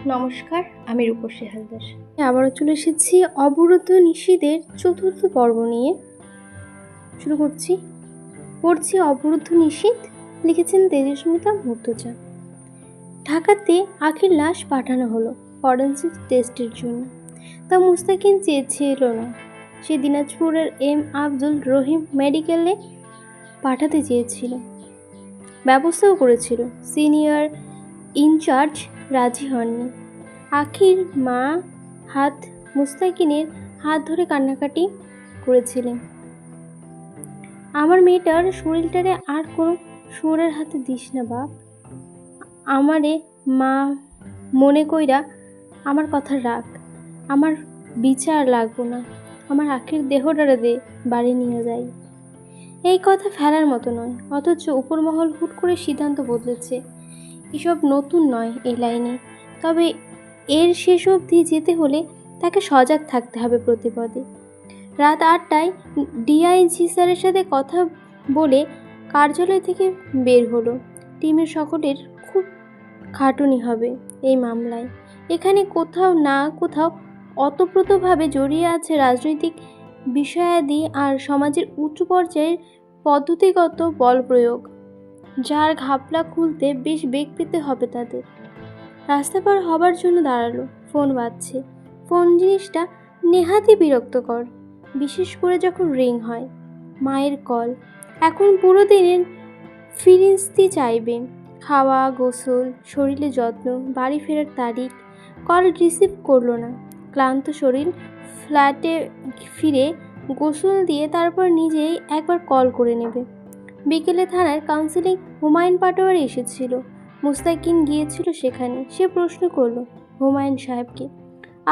নমস্কার, আমি রূপসী হালদার। আবারও চলে এসেছি অবরুদ্ধ নিশীথের চতুর্থ পর্ব নিয়ে। শুরু করছি। পড়ছি অবরুদ্ধ নিশীথ, লিখেছেন তেজস্মিতা মুর্তজা। ঢাকাতে আখির লাশ পাঠানো হলো ফরেন্সিক টেস্টের জন্য। তা মুস্তাকিন চেয়েছিল না। সে দিনাজপুরের এম আব্দুল রহিম মেডিকেলে পাঠাতে চেয়েছিল, ব্যবস্থাও করেছিল। সিনিয়র ইনচার্জ রাজি হননি। আখির মা মুস্তাকিনের হাত ধরে কান্নাকাটি করেছিলেন। আমার মেয়েটার শরীরটারে আর কোনো শুয়োরের হাতে দিস না বাপ। আমারে মা মনে কইরা আমার কথা রাখ। আমার বিচার লাগবো না। আমার আখির দেহটারে দে, বাড়ি নিয়ে যাই। এই কথা ফেলার মতো নয়, অথচ উপরমহল হুট করে সিদ্ধান্ত বদলেছে। এসব নতুন নয় এই লাইনে, তবে এর শেষ অবধি যেতে হলে তাকে সজাগ থাকতে হবে প্রতিপদে। রাত 8টায় ডিআইজি স্যারের সাথে কথা বলে কার্যালয় থেকে বের হলো। টিমের সকলের খুব খাটুনি হবে এই মামলায়। এখানে কোথাও না কোথাও ওতপ্রোতভাবে জড়িয়ে আছে রাজনৈতিক বিষয়াদি আর সমাজের উঁচু পর্যায়ের পদ্ধতিগত বল প্রয়োগ, যার ঘাপলা খুলতে বেশ বেগ পেতে হবে তাদের। রাস্তা পার হবার জন্য দাঁড়ালো। ফোন বাজছে। ফোন জিনিসটা নেহাতি বিরক্তকর, বিশেষ করে যখন রিং হয়। মায়ের কল। এখন পুরো দিনের ফিরিস্তি চাইবে, খাওয়া, গোসল, শরীরে যত্ন, বাড়ি ফেরার তারিখ। কল রিসিভ করলো না। ক্লান্ত শরীর। ফ্ল্যাটে ফিরে গোসল দিয়ে তারপর নিজেই একবার কল করে নেবে। বিকেলে থানার কাউন্সিলিং হুমায়ুন পাটোয়ারি এসেছিল। মুস্তাকিন গিয়েছিল সেখানে। সে প্রশ্ন করল হুমায়ুন সাহেবকে,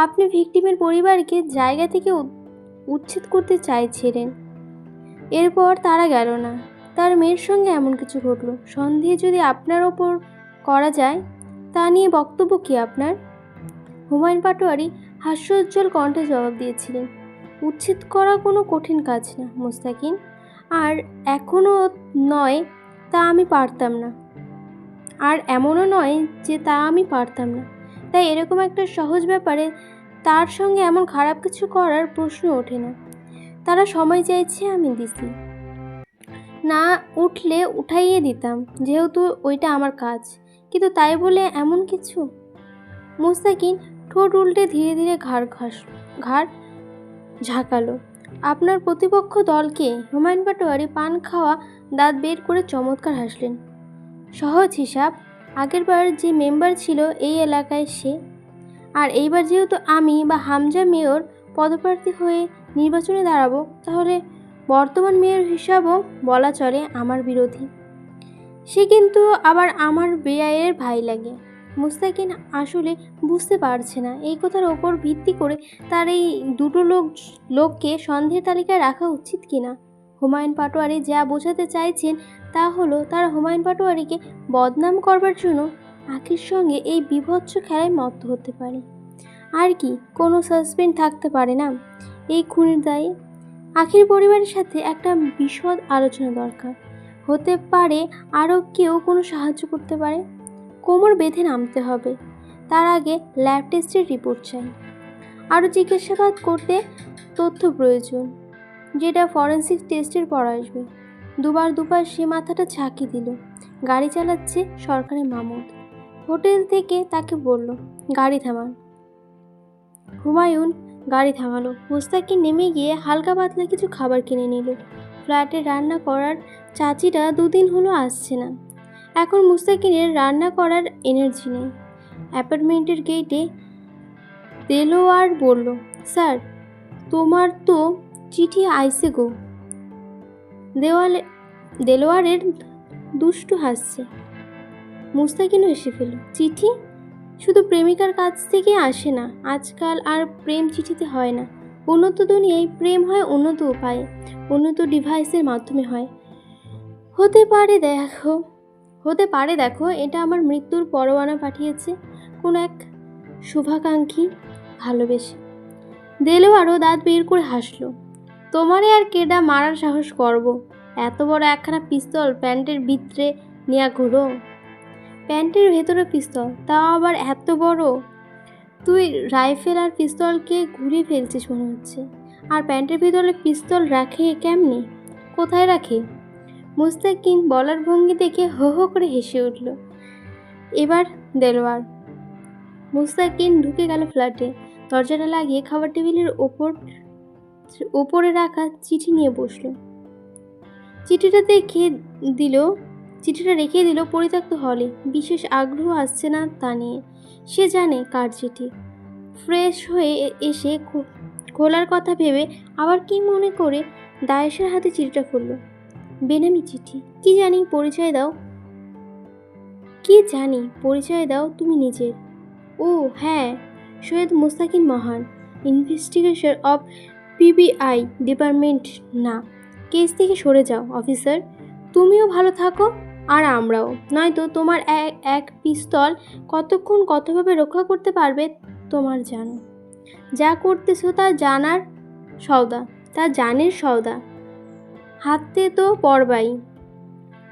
আপনি ভিকটিমের পরিবারকে জায়গা থেকে উচ্ছেদ করতে চাইছিলেন, এরপর তারা গেল না। তার মেয়ের সঙ্গে এমন কিছু ঘটল, সন্দেহ যদি আপনার ওপর করা যায়, তা নিয়ে বক্তব্য কি আপনার? হুমায়ুন পাটোয়ারি হাস্যোজ্জ্বল কণ্ঠে জবাব দিয়েছিলেন, উচ্ছেদ করা কোনো কঠিন কাজ না মুস্তাকিন, আর এখনও নয় তা আমি পারতাম না, আর এমনও নয় যে তা আমি পারতাম না। তাই এরকম একটা সহজ ব্যাপারে তার সঙ্গে এমন খারাপ কিছু করার প্রশ্ন ওঠে না। তারা সময় চাইছে, আমি দিছি। না উঠলে উঠাইয়ে দিতাম, যেহেতু ওইটা আমার কাজ। কিন্তু তাই বলে এমন কিছু? মুস্তাকিন ঠোঁট উল্টে ধীরে ধীরে ঘাড় ঝাঁকালো। আপনার প্রতিপক্ষ দলকে? হুমায়ুন পাটোয়ারি পান খাওয়া দাঁত বের করে চমৎকার হাসলেন। সহজ হিসাব, আগেরবার যে মেম্বার ছিল এই এলাকায় সে, আর এইবার যেহেতু আমি বা হামজা মেয়র পদপ্রার্থী হয়ে নির্বাচনে দাঁড়াবো, তাহলে বর্তমান মেয়র হিসাবও বলা চলে আমার বিরোধী। সে কিন্তু আবার আমার বেয়াইয়ের ভাই লাগে। মুস্তাকিন আসলে বুঝতে পারছে না এই কথার ওপর ভিত্তি করে তার এই দুটো লোককে সন্দেহের তালিকায় রাখা উচিত কিনা। হুমায়ুন পাটোয়ারি যা বোঝাতে চাইছেন তা হলো, তারা হুমায়ুন পাটোয়ারিকে বদনাম করবার জন্য আখির সঙ্গে এই বীভৎস খেলায় মত্ত হতে পারে। আর কি কোনো সাসপেন্ড থাকতে পারে না এই খুনের দায়ে? আখির পরিবারের সাথে একটা বিশদ আলোচনা দরকার। হতে পারে আরও কেউ কোনো সাহায্য করতে পারে। কোমর বেঁধে নামতে হবে। তার আগে ল্যাব টেস্টের রিপোর্ট চাই। আরও জিজ্ঞাসাবাদ করতে তথ্য প্রয়োজন, যেটা ফরেন্সিক টেস্টের পর আসবে। দুবার সে মাথাটা ঝাঁকি দিল। গাড়ি চালাচ্ছে সরকারি মামুদ। হোটেল থেকে তাকে বলল, গাড়ি থামান। হুমায়ুন গাড়ি থামালো। মুস্তাকিন নেমে গিয়ে হালকা পাতলা কিছু খাবার কিনে নিল। ফ্ল্যাটে রান্না করার চাচিটা 2 দিন হলো আসছে না। এখন মুস্তাকিনের রান্না করার এনার্জি নেই। অ্যাপার্টমেন্টের গেটে দেলোয়ার বলল, স্যার তোমার তো চিঠি আইসে গো। দেলোয়ারের দুষ্টু হাসছে। মুস্তাকিনও এসে ফেলল। চিঠি? শুধু প্রেমিকার কাছ থেকে আসে না, আজকাল আর প্রেম চিঠিতে হয় না। উন্নত দুনিয়ায় প্রেম হয় উন্নত উপায়ে, উন্নত ডিভাইসের মাধ্যমে হয়। হতে পারে দেখো এটা আমার মৃত্যুর পরোয়ানা পাঠিয়েছে কোন এক শুভাকাঙ্ক্ষী ভালোবেসে। দেলোয়ারও দাঁত বের করে হাসল। তোমারে আর কেডা মারার সাহস করব? এত বড় একখানা পিস্তল প্যান্টের ভিতরে নিয়া ঘুরো? প্যান্টের ভেতরে পিস্তল, তাও আবার এত বড়? তুই রাইফেল আর পিস্তলকে ঘুরিয়ে ফেলছিস মনে হচ্ছে। আর প্যান্টের ভিতরে পিস্তল রাখে কেমনি? কোথায় রাখে? মুস্তাকিন বলার ভঙ্গি দেখে হো হো করে হেসে উঠল। এবার দেলোয়ার। মুস্তাকিন ঢুকে গেল ফ্ল্যাটে। দরজাটা লাগিয়ে খাবার টেবিলের ওপরে রাখা চিঠি নিয়ে বসলো। চিঠিটা রেখে দিল পরিত্যক্ত হলে। বিশেষ আগ্রহ আসছে না তা নিয়ে। সে জানে কার চিঠি। ফ্রেশ হয়ে এসে খোলার কথা ভেবে আবার কি মনে করে দায়েশের হাতে চিঠিটা খুলল। বেনামি চিঠি। কি জানি পরিচয় দাও তুমি নিজের। ও হ্যাঁ, সৈয়দ মুস্তাকিন মহান, ইনভেস্টিগেশন অফ পিবিআই ডিপার্টমেন্ট। না, কেস থেকে সরে যাও অফিসার। তুমিও ভালো থাকো আর আমরাও। নয়তো তোমার এক পিস্তল কতক্ষণ কতভাবে রক্ষা করতে পারবে তোমার জানো। যা করতেছো তা জানের সওদা। হাতে তো পড়বাই।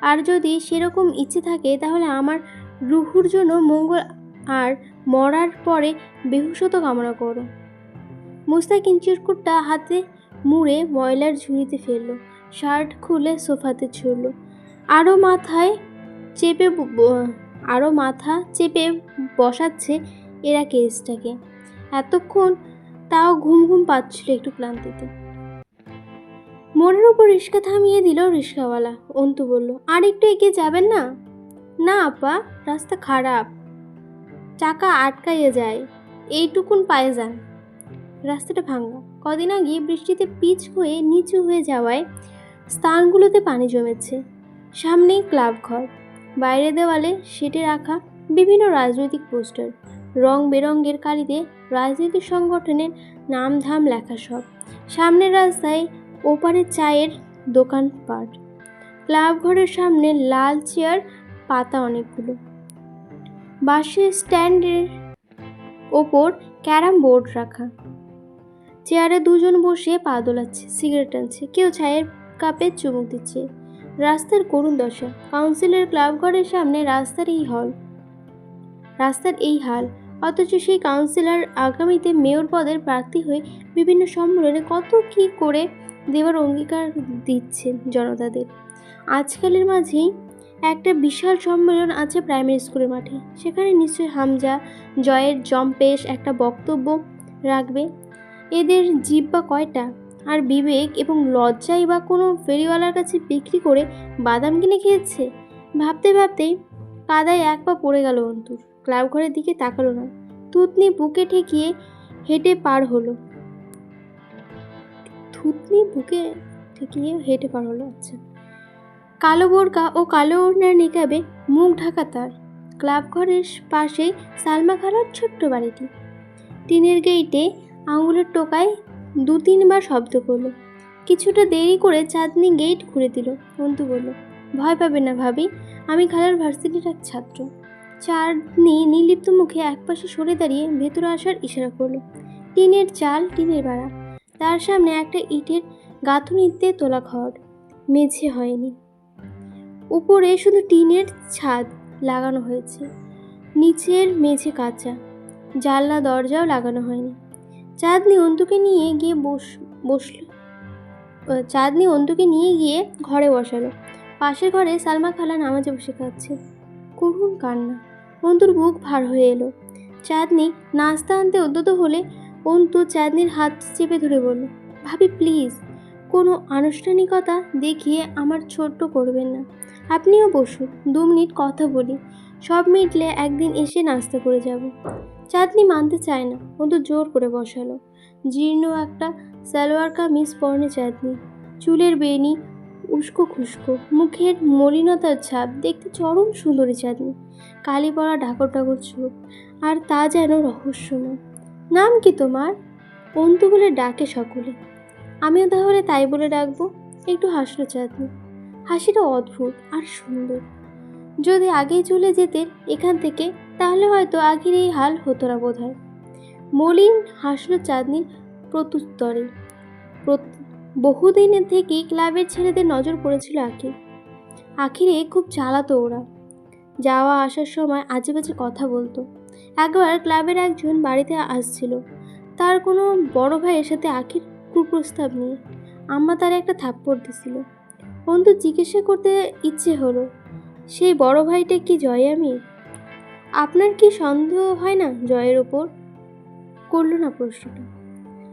আর যদি সেরকম ইচ্ছে থাকে তাহলে আমার রুহুর জন্য মঙ্গল আর মরার পরে বেহুশত কামনা করো। মুস্তাকিন চিরকুটটা হাতে মুড়ে ময়লার ঝুড়িতে ফেলল। শার্ট খুলে সোফাতে ছুড়ল। আরও মাথা চেপে বসাচ্ছে এরা কেসটাকে। এতক্ষণ তাও ঘুম ঘুম পাচ্ছিল একটু ক্লান্তিতে। মোড়ের উপর রিক্সা থামিয়ে দিল রিক্সাওয়ালা। অন্তু বলল, আর একটু এগিয়ে যাবেন না? না আপা, রাস্তা খারাপ, চাকা আটকাইয়ে যায়, এইটুকুন পায়ে যান। রাস্তাটা ভাঙা। কদিন আগে বৃষ্টিতে পিচ হয়ে নিচু হয়ে যাওয়ায় স্থানগুলোতে পানি জমেছে। সামনেই ক্লাব ঘর, বাইরে দেওয়ালে সেটে রাখা বিভিন্ন রাজনৈতিক পোস্টার, রং বেরঙের কালিতে রাজনৈতিক সংগঠনের নামধাম লেখা সব। সামনের রাস্তায় ওপারে চায়ের দোকানপাট। ক্লাব ঘরের সামনে লাল চেয়ার পাতা অনেকগুলো। বাঁশের স্ট্যান্ডের ওপর ক্যারাম বোর্ড রাখা। চেয়ারে দুজন বসে পা দোলাচ্ছে, সিগারেট টানছে, কেউ চায়ের কাপে চুমুক দিচ্ছে। রাস্তার করুণ দশা। কাউন্সিলের ক্লাব ঘরের সামনে রাস্তার এই হাল। অথচ সেই কাউন্সিলর আগামীতে মেয়র পদের প্রার্থী হয়ে বিভিন্ন সম্মেলনে কত কি করে দেওয়ার অঙ্গীকার দিচ্ছেন জনতাদের। আজকালের মাঝেই একটা বিশাল সম্মেলন আছে প্রাইমারি স্কুলের মাঠে। সেখানে নিশ্চয়ই হামজা জয়ের জম্পেশ একটা বক্তব্য রাখবে। এদের জিহ্বা কয়টা, আর বিবেক এবং লজ্জাই বা কোনো ফেরিওয়ালার কাছে বিক্রি করে বাদাম কিনে খেয়েছে? ভাবতে ভাবতেই কাদায় এক পা পড়ে গেল অন্তুর। ক্লাব ঘরের দিকে তাকালো না। থুতনি বুকে ঠেকিয়ে হেঁটে পার হলো। আচ্ছা। কালো বোরকা ও কালো ওড়নার নিকাবে মুখ ঢাকা তার। ক্লাব ঘরের পাশেই সালমা খালার ছোট্ট বাড়িটি। টিনের গেইটে আঙুলের টোকায় 2-3 বার শব্দ করলো। কিছুটা দেরি করে চাঁদনি গেইট খুলে দিল। অন্তু বলল, ভয় পাবে না ভাবি, আমি খালার ভার্সিটির এক ছাত্র। চাঁদনি নির্লিপ্ত মুখে একপাশে সরে দাঁড়িয়ে ভেতরে আসার ইশারা করলো। টিনের চাল, টিনের বেড়া, তার সামনে একটা ইটের গাঁথুনিতে তোলা ঘর। মেঝে হয়নি, উপরে শুধু টিনের ছাদ লাগানো হয়েছে। নিচের মেঝে কাঁচা, জানলা দরজাও লাগানো হয়নি। চাঁদনি অন্তুকে নিয়ে গিয়ে ঘরে বসালো। পাশের ঘরে সালমা খালা নামাজে বসে খাচ্ছে। করুণ কান্না। অন্তুর বুক ভার হয়ে এলো। চাঁদনি নাস্তা আনতে উদ্যত হলে অন্তু চাঁদনির হাত চেপে ধরে বলল, ভাবি প্লিজ, কোনো আনুষ্ঠানিকতা দেখিয়ে আমার ছোট্ট করবেন না। আপনিও বসুন, 2 মিনিট কথা বলি। সব মিটলে একদিন এসে নাস্তা করে যাব। চাঁদনি মানতে চায় না। অন্তু জোর করে বসালো। জীর্ণ একটা সালোয়ার কামিজ পরনে চাঁদনি, চুলের বেনি উস্কো খুস্কো, মুখের মলিনতার ছাপ। দেখতে চরম সুন্দরী চাঁদনি। কালি পড়া ঢাকর ঢাকর চোখ, আর তা যেন রহস্যময়। নাম কি তোমার? অন্তু বলে ডাকে সকলে। আমিও তাহলে তাই বলে ডাকবো। একটু হাসলো চাঁদনি। হাসিটা অদ্ভুত আর সুন্দর। যদি আগেই চলে যেতেন এখান থেকে তাহলে হয়তো আগের এই হাল হতো না বোধহয়। মলিন হাসলো চাঁদনির প্রত্যুত্তরে। বহুদিনের থেকেই ক্লাবের ছেলেদের নজর পড়েছিল আখিরে খুব চালাতো ওরা। যাওয়া আসার সময় আজে বাজে কথা বলতো। একবার ক্লাবের একজন বাড়িতে আসছিল তার কোনো বড় ভাইয়ের সাথে আখির কুপ্রস্তাব নিয়ে। আম্মা তার একটা থাপ্পড় দিছিল। অন্তু জিজ্ঞাসা করতে ইচ্ছে হলো, সেই বড় ভাইটা কি জয় আমির? আপনার কি সন্দেহ হয় না জয়ের ওপর? করল না প্রশ্নটা।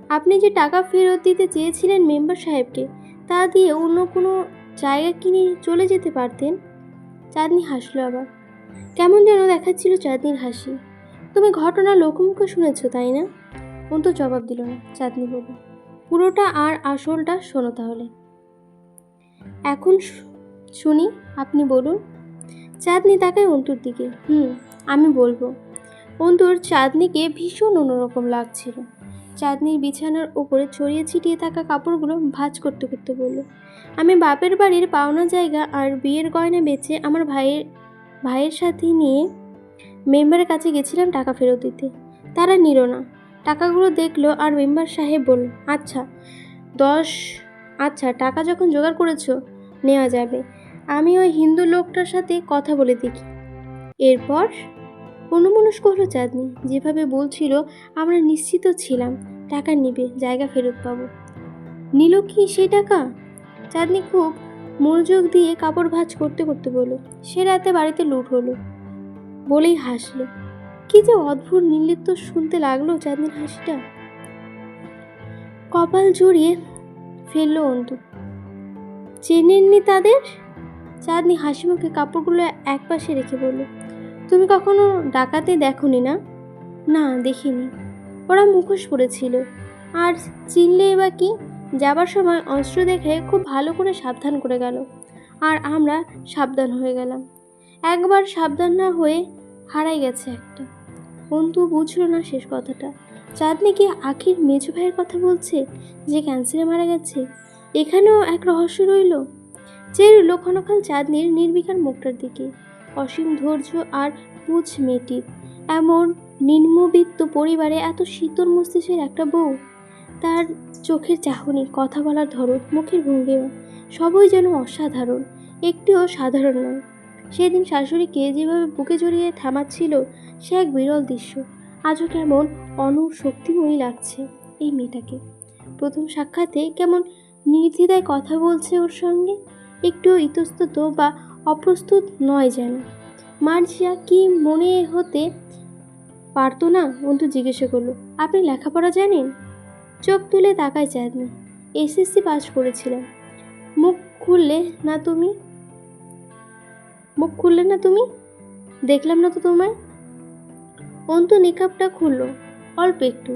আপনি যে টাকা ফেরত দিতে চেয়েছিলেন মেম্বার সাহেবকে, তা দিয়ে অন্য কোনো জায়গা কিনে চলে যেতে পারতেন। চাঁদনি হাসলো আবার। কেমন যেন দেখাচ্ছিল চাঁদনির হাসি। তুমি ঘটনা লোকমুখে শুনেছ তাই না? অন্তু জবাব দিল না। চাঁদনি বলল, পুরোটা আর আসলটা শোনো তাহলে। এখন শুনি, আপনি বলুন। চাঁদনি তাকায় অন্তুর দিকে। আমি বলবো। অন্তুর চাঁদনিকে ভীষণ অন্যরকম লাগছিল। চাঁদনির বিছানার উপরে ছড়িয়ে ছিটিয়ে থাকা কাপড়গুলো ভাঁজ করতে করতে বলল, আমি বাপের বাড়ির পাওনা জায়গা আর বিয়ের গয়না বেচে আমার ভাইয়ের সাথে নিয়ে মেম্বারের কাছে গেছিলাম টাকা ফেরত দিতে। তারা নিল না। টাকাগুলো দেখলো আর মেম্বার সাহেব বলল, আচ্ছা টাকা যখন জোগাড় করেছো নেওয়া যাবে। আমি ওই হিন্দু লোকটার সাথে কথা বলে দেখি। এরপর অন্যমনস্ক হলো চাঁদনি। যেভাবে বলছিল আমরা নিশ্চিত ছিলাম টাকা নিবে, জায়গা ফেরত পাবো। নিল কি সেই টাকা? চাঁদনি খুব মনোযোগ দিয়ে কাপড় ভাঁজ করতে করতে বলল, সে রাতে বাড়িতে লুট হলো। বলেই হাসলো। কি যে অদ্ভুত নির্লিপ্ত শুনতে লাগলো চাঁদনির হাসিটা। কপাল জড়িয়ে ফেললো অন্তু। চেনেননি তাদের? চাঁদনি হাসি মুখে কাপড়গুলো একপাশে রেখে বলল, তুমি কখনো ডাকাতে দেখোনি না? না, দেখিনি। ওরা মুখোশ পরেছিল। আর চিনলে বা কি? যাবার সময় অস্ত্র দেখে খুব ভালো করে সাবধান করে গেল। আর আমরা সাবধান হয়ে গেলাম। একবার সাবধান না হয়ে হারাই গেছে একটা। অন্তু বুঝলো না শেষ কথাটা। চাঁদনি কি আখির মেজো ভাইয়ের কথা বলছে, যে ক্যান্সারে মারা গেছে? এখানেও এক রহস্য রইল। চেয়ে রইল ক্ষণকাল চাঁদনির নির্বিকার মুখটার দিকে। অসীম ধৈর্য আর পুঁজ মেয়েটির। এমন নিম্নবিত্ত পরিবারে এত শীতল মস্তিষ্কের একটা বউ। তার চোখের চাহনি, কথা বলার ধরন, মুখের ভঙ্গিমা সবই যেন অসাধারণ, একটিও সাধারণ নয়। সেদিন শাশুড়িকে যেভাবে বুকে জড়িয়ে থামাচ্ছিল, সে এক বিরল দৃশ্য। আজও কেমন অনূর শক্তিময়ী লাগছে এই মেয়েটাকে। প্রথম সাক্ষাতে কেমন নির্দ্বিধায় কথা বলছে ওর সঙ্গে, একটুও ইতস্তত বা অপ্রস্তুত নয় যেন। মার্জিয়া কি মনে হতে পারতো না? অন্তু জিজ্ঞাসা করলো, আপনি লেখাপড়া জানেন? চোখ তুলে তাকায় চাঁদনি। এসএসসি পাস করেছিলাম। মুখ খুললে না তুমি? দেখলাম না তো তোমায়। অন্তু নিকাবটা খুললো। অল্প একটু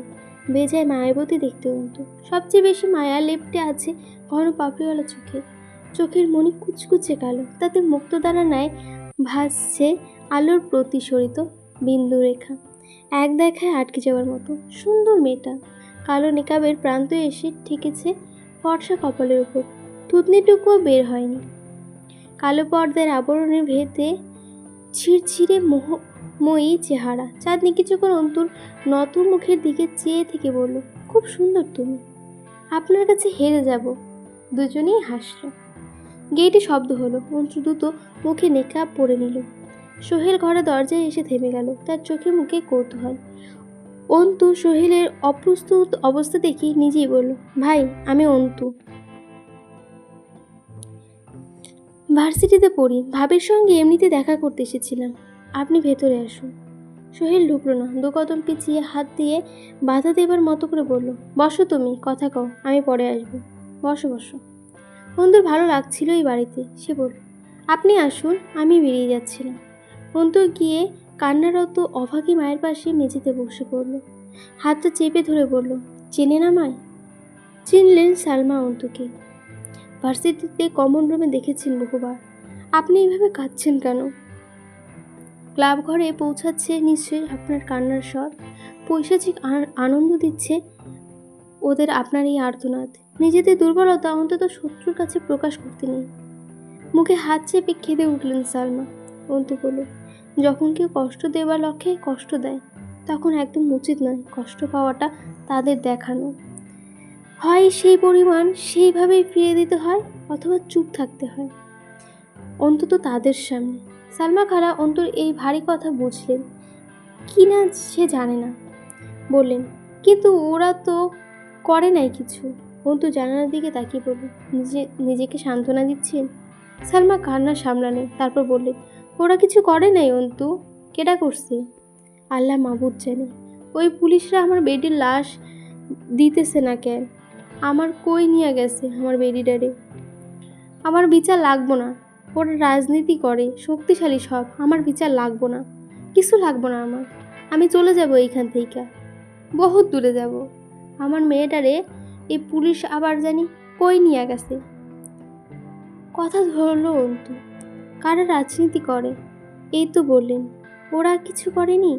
বেজায় মায়াবতী দেখতে অন্তু। সবচেয়ে বেশি মায়া লেপ্টে আছে ঘন পাপড়িওয়ালা চোখের মনি কুচকুচে কালো, তাতে মুক্তদানা ন্যায় ভাসছে আলোর প্রতিসরিত বিন্দু রেখা। এক দেখায় আটকে যাওয়ার মতো সুন্দর মেয়েটা। কালো নিকাবের প্রান্ত এসে ঠেকেছে ফর্সা কপালের উপর। থুতনিটুকুও বের হয়নি। কালো পর্দার আবরণের ভেতরে ছিঁড়ছিঁড়ে মোহময়ী চেহারা। চাঁদনি কিছুক্ষণ অন্তুর নত মুখের দিকে চেয়ে থেকে বলল, খুব সুন্দর তুমি। আপনার কাছে হেরে যাব। দুজনেই হাসল। গেটে শব্দ হলো। অন্তু দ্রুত মুখে নেকাব পরে নিল। সোহেল ঘরে দরজায় এসে থেমে গেল। তার চোখে মুখে কৌতূহল। অন্তু সোহেলের অপ্রস্তুত অবস্থা দেখে নিজেই বলল, ভাই আমি অন্তু, ভার্সিটিতে পড়ি। ভাবের সঙ্গে এমনিতে দেখা করতে এসেছিলাম। আপনি ভেতরে আসুন। সোহেল ঢুকলো না। দু কদম পিছিয়ে হাত দিয়ে বাধা দেবার মতো করে বলল, বসো তুমি, কথা কও, আমি পরে আসবো। বসো। অন্তুর ভালো লাগছিল এই বাড়িতে। সে বলল, আপনি আসুন, আমি বেরিয়ে যাচ্ছিলাম। অন্তু গিয়ে কান্নারত অভাগী মায়ের পাশে মেঝেতে বসে পড়ল। হাতটা চেপে ধরে বলল, চেনে না মায়? চিনলেন সালমা অন্তুকে। ভার্সিটিতে কমন রুমে দেখেছেন বহুবার। আপনি এইভাবে কাঁদছেন কেন? ক্লাব ঘরে পৌঁছাচ্ছে নিশ্চয়ই আপনার কান্নার স্বর। পৈশাচিক আনন্দ দিচ্ছে ওদের আপনার এই আর্তনাদ। নিজেদের দুর্বলতা অন্তত শত্রুর কাছে প্রকাশ করতে নেই। মুখে হাত চেপে কেঁদে উঠলেন সালমা। অন্তু বলল, যখন কেউ কষ্ট দেবার লক্ষ্যে কষ্ট দেয়, তখন একদম উচিত নয় কষ্ট পাওয়াটা তাদের দেখানো। হয় সেই পরিমাণ সেইভাবেই ফিরে দিতে হয়, অথবা চুপ থাকতে হয়, অন্তত তাদের সামনে। সালমা খালা অন্তুর এই ভারী কথা বুঝলেন। কি না সে জানে না। বললেন, কিন্তু ওরা তো করে নাই কিছু। অন্তু জানালার দিকে তাকিয়ে পড়ল, নিজেকে সান্ত্বনা দিচ্ছেন। সালমা কান্না সামলালেন, তারপর বললেন, ওরা কিছু করে নাই অন্তু। কেডা করছে? আল্লাহ মাবুদ জানে। ওই পুলিশরা আমার বেডির লাশ দিতেছে না কেন? আমার কই নিয়ে গেছে আমার বেডিডারে? আমার বিচার লাগবো না। ওরা রাজনীতি করে, শক্তিশালী সব। আমার বিচার লাগবো না, কিছু লাগবো না আমার। আমি চলে যাব এইখান থেকে, বহুত দূরে যাব। আমার মেয়েটারে এই পুলিশ আবার জানি কই নিয়ে গেছে। কথা ধরলো অন্তু। কারা রাজনীতি করে? এই তো বললেন, ওরা কিছু করেনি।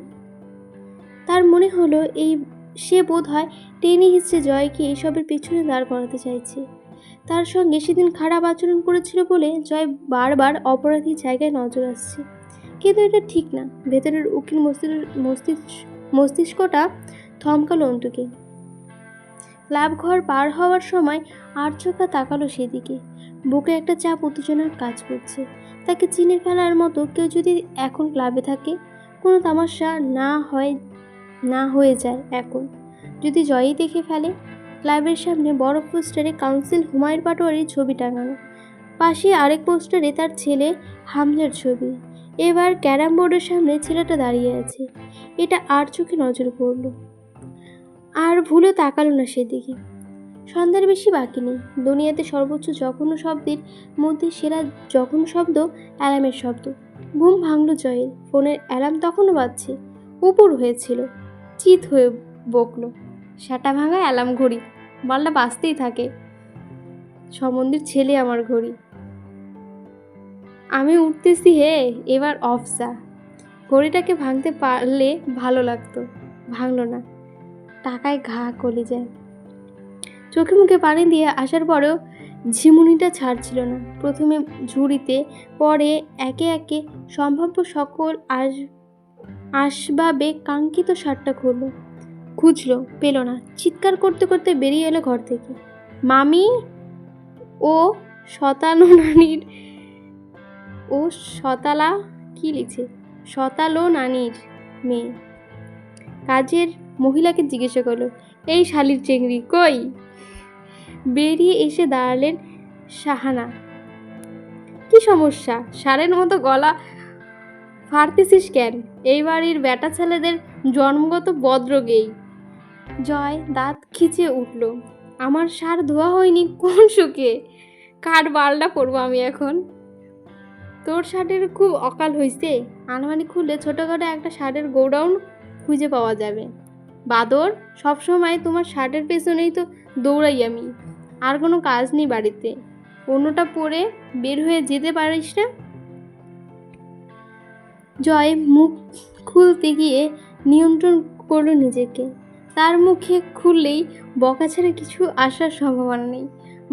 তার মনে হলো সে বোধ হয় টেনে হিচড়ে জয়কে এইসবের পেছনে দাঁড় করাতে চাইছে। তার সঙ্গে সেদিন খারাপ আচরণ করেছিল বলে জয় বারবার অপরাধী জায়গায় নজর আসছে। কিন্তু এটা ঠিক না। ভেতরের উকিল মস্তিষ্কটা থমকালো অন্তুকে। ক্লাবঘর পার হওয়ার সময় আর চোখা তাকালো সেদিকে। বুকে একটা চাপ উত্তেজনার কাজ করছে। তাকে চিনে ফেলার মতো কেউ যদি এখন ক্লাবে থাকে, কোনো তামাশা না হয়ে যায় এখন, যদি জয়ই দেখে ফেলে। ক্লাবের সামনে বড় পোস্টারে কাউন্সিল হুমায়ুন পাটোয়ারির ছবি টাঙানো, পাশে আরেক পোস্টারে তার ছেলে হামজার ছবি। এবার ক্যারাম বোর্ডের সামনে ছেলেটা দাঁড়িয়ে আছে। এটা আর চোখে নজর পড়ল, আর ভুলে তাকালো না সেদিকে। সন্ধ্যার বেশি বাকি নেই। দুনিয়াতে সর্বোচ্চ জঘন্য শব্দের মধ্যে সেরা জঘন্য শব্দ অ্যালার্মের শব্দ। ঘুম ভাঙল জয়ের। ফোনের অ্যালার্ম তখনও বাজছে। উপর হয়েছিল, চিত হয়ে বকল, সেটা ভাঙা অ্যালার্ম ঘড়ি, বাল্লা বাজতেই থাকে। সম্বন্ধীর ছেলে আমার ঘড়ি। আমি উঠতেছি হে, এবার অফ যা। ঘড়িটাকে ভাঙতে পারলে ভালো লাগতো, ভাঙল না। টাকায় ঘা কলি যায়। চোখে মুখে পানি দিয়ে আসার পরেও ঝিমুনিটা ছাড়ছিল না। প্রথমে ঝুড়িতে, পরে একে একে সম্ভাব্য সকল আসবাবে কাঙ্ক্ষিত শার্টটা খুঁজলো, পেল না। চিৎকার করতে করতে বেরিয়ে এলো ঘর থেকে। মামি ও শতালা কি লিখছে, শতালো নানির মেয়ে কাজের মহিলাকে জিজ্ঞাসা করলো, এই শালির চেংড়ি কই? বেরিয়ে এসে দাঁড়ালেন শাহানা। কি সমস্যা? ষাঁড়ের মতো গলা ফাড়তেছিস কেন? এই বাড়ির বেটা ছেলেদের জন্মগত বদ্রগেই। জয় দাঁত খিচে উঠল। আমার ষাঁড় ধোয়া হয়নি কোন সুখে? কার বালটা পরবো আমি এখন? তোর শার্টের খুব অকাল হইছে। আলমারি খুললে ছোটোখাটো একটা শার্টের গোডাউন খুঁজে পাওয়া যাবে। বাদর, সবসময় তোমার শার্টের পেছনেই তো দৌড়াই আমি। আর কোনো কাজ নেই বাড়িতে? অন্যটা পরে বের হয়ে যেতে পারিস না? জয় মুখ খুলতে গিয়ে নিয়ন্ত্রণ করলো নিজেকে। তার মুখে খুললেই বকা ছাড়া কিছু আসার সম্ভাবনা নেই।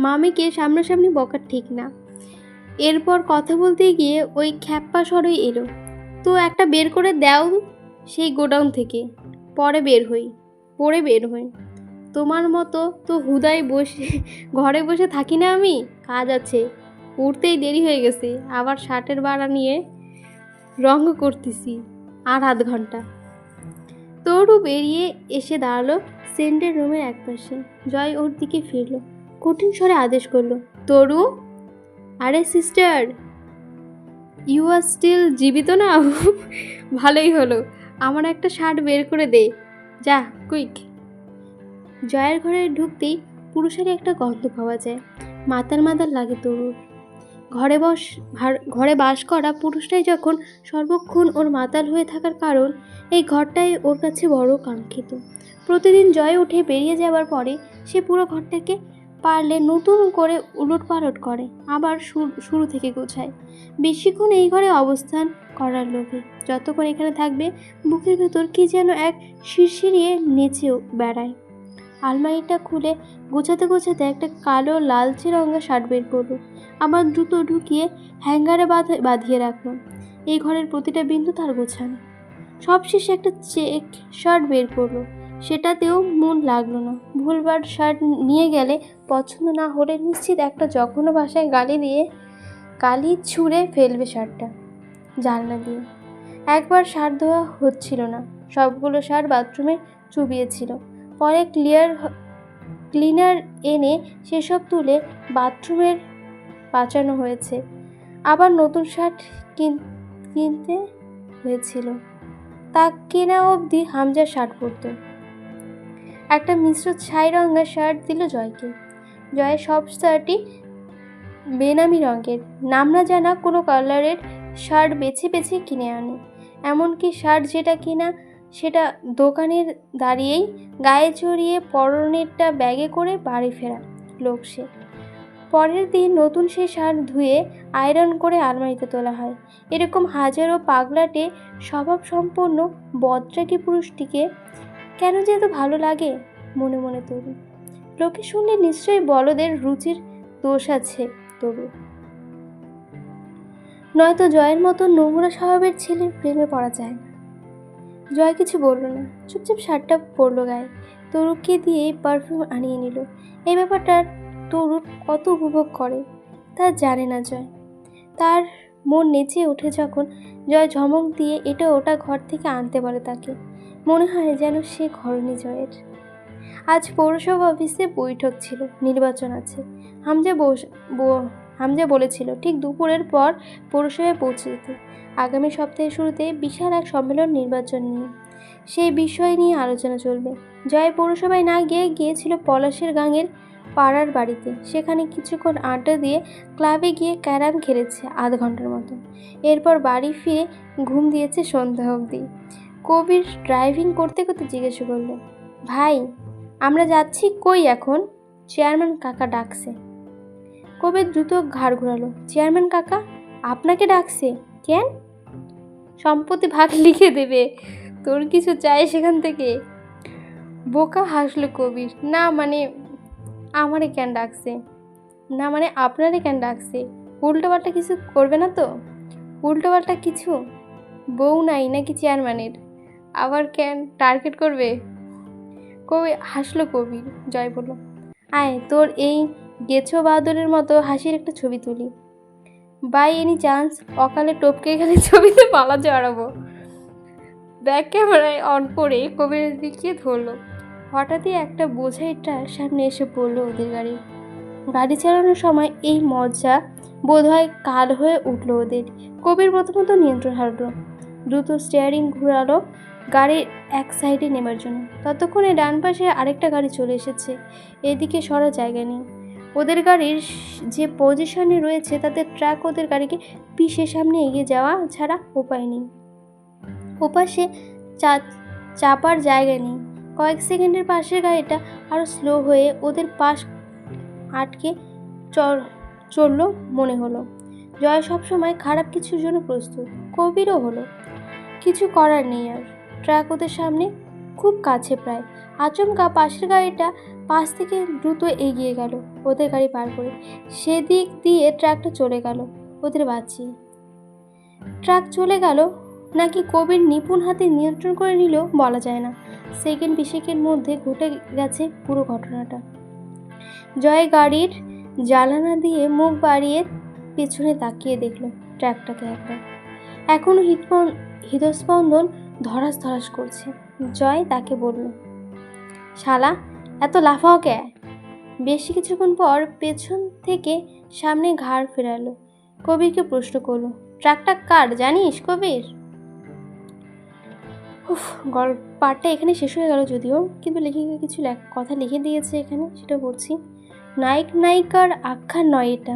মামিকে সামনাসামনি বকা ঠিক না। এরপর কথা বলতে গিয়ে ওই খ্যাপ্পা স্বরই এলো, তো একটা বের করে দাও সেই গোডাউন থেকে, পরে বের হই। তোমার মতো তো হুদাই ঘরে বসে থাকি না আমি, কাজ আছে। উঠতেই দেরি হয়ে গেছে, আবার শার্টের ভাড়া নিয়ে রঙ করতেছি আর আধ ঘন্টা। তরু বেরিয়ে এসে দাঁড়ালো সেন্টার রুমের একপাশে। জয় ওর দিকে ফিরল, কঠিন স্বরে আদেশ করলো, তরু। আরে সিস্টার, ইউ আর স্টিল জীবিত না? ভালোই হলো, আমার একটা শার্ট বের করে দে, যা কুইক। জয়ের ঘরে ঢুকতেই পুরুষের একটা গন্ধ পাওয়া যায়। মাতাল লাগে তরুর। ঘরে বাস করা পুরুষটাই যখন সর্বক্ষণ ওর মাতাল হয়ে থাকার কারণ, এই ঘরটাই ওর কাছে বড় কাঙ্ক্ষিত। প্রতিদিন জয় উঠে বেরিয়ে যাওয়ার পরে সে পুরো ঘরটাকে পারলে নতুন করে উলটপালট করে, আবার শুরু থেকে গোছায়। বেশিক্ষণ এই ঘরে অবস্থান করার লোভে। যতক্ষণ এখানে থাকবে বুকের ভেতর কি যেন এক শিরশিরিয়ে নেচেও বেড়ায়। আলমারিটা খুলে গোছাতে একটা কালো লালচে রঙের শার্ট বের করলো, আবার দ্রুত ঢুকিয়ে হ্যাঙ্গারে বাঁধিয়ে রাখলো। এই ঘরের প্রতিটা বিন্দু তার গোছানো। সবশেষে একটা চেক শার্ট বের করলো, সেটাতেও মন লাগলো না। ভুলবার শার্ট নিয়ে গেলে পছন্দ না হলে নিশ্চিত একটা জঘন্য ভাষায় গালি ছুঁড়ে ফেলবে শার্টটা জানলা দিয়ে। একবার শার্ট ধোয়া হচ্ছিল না, সবগুলো শার্ট বাথরুমে চুবিয়েছিল। পরে ক্লিনার এনে সেসব তুলে বাথরুমের পাচানো হয়েছে। আবার নতুন শার্ট কিনতে হয়েছিল। তা কেনা অবধি হামজা শার্ট পরত। একটা মিশ্র ছাই রঙের শার্ট দিল জয়কে। জয়ের সব শার্টই বেনামি রঙের, নাম না জানা কোনো কালারের শার্ট বেছে বেছে কিনে আনে। এমনকি শার্ট যেটা কিনা সেটা দোকানের দাঁড়িয়েই গায়ে চড়িয়ে পরনেরটা ব্যাগে করে বাড়ি ফেরা লোক সে। পরের দিন নতুন সেই শার্ট ধুয়ে আয়রন করে আলমারিতে তোলা হয়। এরকম হাজারো পাগলাটে স্বভাবসম্পন্ন বদরাগী পুরুষটিকে কেন যে এত ভালো লাগে মনে মনে তরু। লোকে শুনলে নিশ্চয়ই বলদের রুচির দোষ আছে তরু, নয়তো জয়ের মতো নোংরা স্বভাবের ছেলের প্রেমে পড়া যায় না। জয় কিছু বলল না, চুপচাপ শার্টটা পরলো গায়ে। তরুকে দিয়ে পারফিউম আনিয়ে নিল। এই ব্যাপারটা তরুর কত উপভোগ করে তা জানে না জয়। তার মন নেচে ওঠে যখন জয় ঝমক দিয়ে এটা ওটা ঘর থেকে আনতে বলে তাকে। মনে হয় যেন সে ঘরণী জয়ের। আজ পৌরসভা অফিসে বৈঠক ছিল, নির্বাচন আছে। হামজা বলেছিল ঠিক দুপুরের পর পৌরসভায় পৌঁছে যেতে। আগামী সপ্তাহের শুরুতে বিশাল এক সম্মেলন নির্বাচন নিয়ে, সেই বিষয় নিয়ে আলোচনা চলবে। জয় পৌরসভায় না গিয়েছিল পলাশের গাঙের পাড়ার বাড়িতে। সেখানে কিছুক্ষণ আড্ডা দিয়ে ক্লাবে গিয়ে ক্যারাম খেলেছে আধ ঘন্টার মতো। এরপর বাড়ি ফিরে ঘুম দিয়েছে সন্ধ্যা অবধি। কবির ড্রাইভিং করতে করতে জিজ্ঞেস করল, ভাই আমরা যাচ্ছি কই এখন? চেয়ারম্যান কাকা ডাকছে। কবির দ্রুত ঘাড় ঘোরালো। চেয়ারম্যান কাকা আপনাকে ডাকছে কেন? সম্পত্তি ভাগ লিখে দেবে। তোর কিছু চাই সেখান থেকে? বোকা হাসলো কবির। না মানে আমারে কেন ডাকছে? না মানে আপনারে কেন ডাকছে? উল্টোপাল্টা কিছু করবে না তো? উল্টোপাল্টা কিছু? বউ নাই নাকি চেয়ারম্যানের? আবার কেন টার্গেট করবে? কবি হাসলো কবির। জয় বলল, আয় তোর এই গেছো বাহাদুরের মতো হাসির একটা ছবি তুলি। বাই এনি চান্স অকালে টপকে গেলে ছবিতে পালা জড়াবো। ব্যাক ক্যামেরায় অন করে কবির দিকে ধরলো। হঠাৎই একটা বোঝাই ট্রাক সামনে এসে পড়লো ওদের গাড়ি চালানোর সময় এই মজা বোধহয় কাল হয়ে উঠল ওদের। কবির প্রথমত নিয়ন্ত্রণ হারালো, দ্রুত স্টিয়ারিং ঘোরালো গাড়ির এক সাইডে নেবার জন্য। ততক্ষণে ডান পাশে আরেকটা গাড়ি চলে এসেছে। এদিকে সরার জায়গা নেই। ওদের গাড়ির যে পজিশনে রয়েছে তাতে ট্রাক ওদের গাড়িকে পিষে সামনে এগিয়ে যাওয়া ছাড়া উপায় নেই। ওপাশে চাপার জায়গা নেই। কয়েক সেকেন্ডের পাশের গাড়িটা আরও স্লো হয়ে ওদের পাশ আটকে চলল মনে হলো। জয় সবসময় খারাপ কিছুর জন্য প্রস্তুত, কবিরও হলো। কিছু করার নেই আর। ট্রাক ওদের সামনে খুব কাছে, প্রায়। আচমকা পাশের গাড়িটা পাশ থেকে দ্রুত এগিয়ে গেল ওদের গাড়ি পার করে। সেদিক দিয়ে ট্রাকটা চলে গেল ওদের বাঁচিয়ে। ট্রাক চলে গেল নাকি কবির নিপুণ হাতে নিয়ন্ত্রণ করে নিল বলা যায় না। সেকেন্ড বিশেকের মধ্যে ঘটে গেছে পুরো ঘটনাটা। জয় গাড়ির জানালা দিয়ে মুখ বাড়িয়ে পেছনে তাকিয়ে দেখলো ট্রাকটাকে একবার। এখনো হৃদস্পন্দন ধরাস ধরাস করছে। জয় তাকে বলল, শালা এত লাফাও কে? বেশি কিছুক্ষণ পর পেছন থেকে সামনে ঘাড় ফেরালো। কবিরকে প্রশ্ন করলো, ট্রাকটা কার জানিস কবির? গল্প পাঠটা এখানে শেষ হয়ে গেল যদিও, কিন্তু লেখিকা কিছু কথা লিখে দিয়েছে এখানে, সেটা পড়ছি। নায়ক নায়িকার আখ্যান নয় এটা,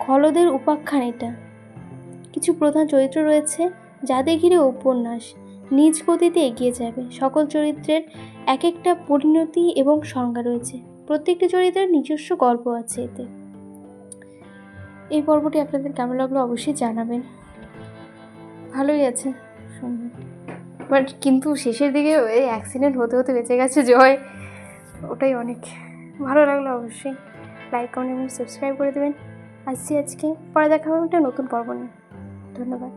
খলদের উপাখ্যান এটা। কিছু প্রধান চরিত্র রয়েছে যাদের ঘিরে উপন্যাস নিজ গতিতে এগিয়ে যাবে। সকল চরিত্রের এক একটা পরিণতি এবং সংজ্ঞা রয়েছে। প্রত্যেকটি চরিত্রের নিজস্ব গল্প আছে এতে। এই পর্বটি আপনাদের কেমন লাগলো অবশ্যই জানাবেন। ভালোই আছে, সুন্দর। বাট কিন্তু শেষের দিকে ওই অ্যাক্সিডেন্ট হতে হতে বেঁচে গেছে জয়, ওটাই অনেক ভালো লাগলো। অবশ্যই লাইক কমেন্ট এবং সাবস্ক্রাইব করে দেবেন। আসছি আজকে, পরে দেখা হবে একটা নতুন পর্ব নিয়ে। ধন্যবাদ।